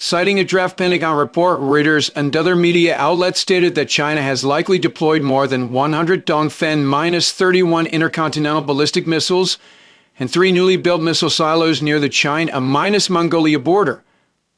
Citing a draft Pentagon report, Reuters and other media outlets stated that China has likely deployed more than 100 Dongfeng-31 intercontinental ballistic missiles and 3 newly built missile silos near the China-Mongolia border.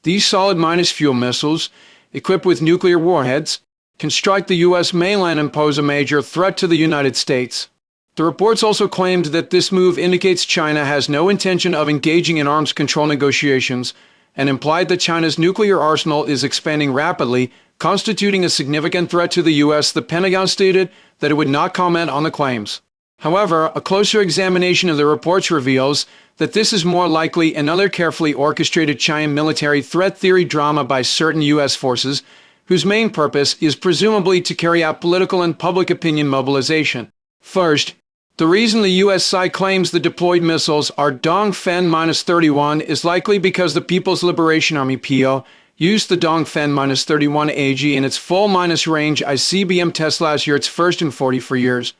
These solid fuel missiles, equipped with nuclear warheads, can strike the U.S. mainland and pose a major threat to the United States. The reports also claimed that this move indicates China has no intention of engaging in arms control negotiations and implied that China's nuclear arsenal is expanding rapidly, constituting a significant threat to the U.S. The Pentagon stated that it would not comment on the claims. However, a closer examination of the reports reveals that this is more likely another carefully orchestrated China military threat theory drama by certain U.S. forces, whose main purpose is presumably to carry out political and public opinion mobilization. First, the reason the U.S. side claims the deployed missiles are Dongfeng-31 is likely because the People's Liberation Army (PO) used the Dongfeng-31 AG in its full range ICBM test last year, its first in 44 years.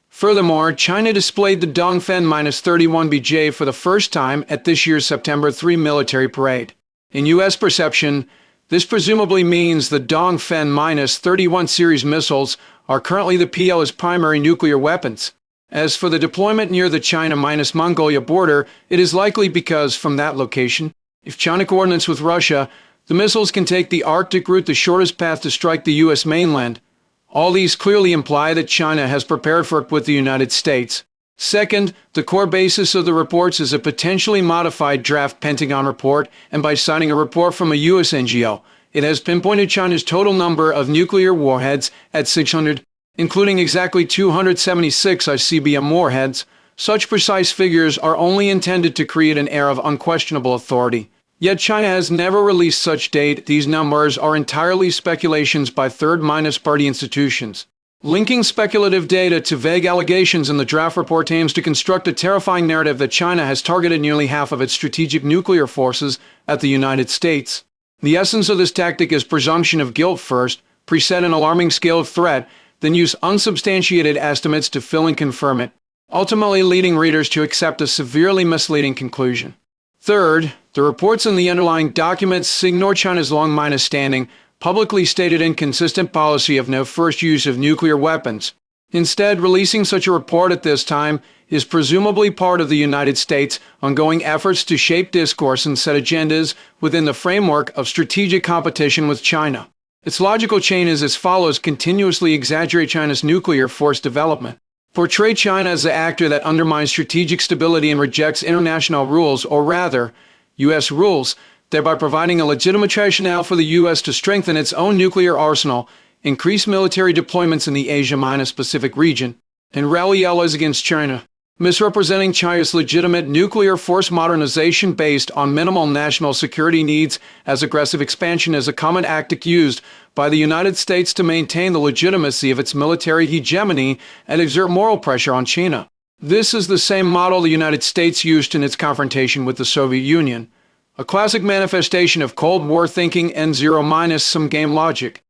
Furthermore, China displayed the Dongfeng-31 BJ for the first time at this year's September 3 military parade. In U.S. perception, this presumably means the Dongfeng-31 series missiles are currently the PL's primary nuclear weapons. As for the deployment near the China-Mongolia border, it is likely because, from that location, if China coordinates with Russia, the missiles can take the Arctic route, the shortest path to strike the U.S. mainland. All these clearly imply that China has prepared for it with the United States. Second, the core basis of the reports is a potentially modified draft Pentagon report, and by citing a report from a U.S. NGO, it has pinpointed China's total number of nuclear warheads at 600, including exactly 276 ICBM warheads. Such precise figures are only intended to create an air of unquestionable authority. Yet China has never released such data. These numbers are entirely speculations by third-party institutions. Linking speculative data to vague allegations in the draft report aims to construct a terrifying narrative that China has targeted nearly half of its strategic nuclear forces at the United States. The essence of this tactic is presumption of guilt first, preset an alarming scale of threat, then use unsubstantiated estimates to fill and confirm it, ultimately leading readers to accept a severely misleading conclusion. Third, the reports in the underlying documents ignore China's long standing, publicly stated inconsistent policy of no first use of nuclear weapons. Instead, releasing such a report at this time is presumably part of the United States' ongoing efforts to shape discourse and set agendas within the framework of strategic competition with China. Its logical chain is as follows: continuously exaggerate China's nuclear force development, portray China as the actor that undermines strategic stability and rejects international rules, or rather, U.S. rules, thereby providing a legitimate rationale for the U.S. to strengthen its own nuclear arsenal, increase military deployments in the Asia-Pacific region, and rally allies against China, misrepresenting China's legitimate nuclear force modernization based on minimal national security needs as aggressive expansion as a common tactic used by the United States to maintain the legitimacy of its military hegemony and exert moral pressure on China. This is the same model the United States used in its confrontation with the Soviet Union, a classic manifestation of Cold War thinking and zero-sum game logic.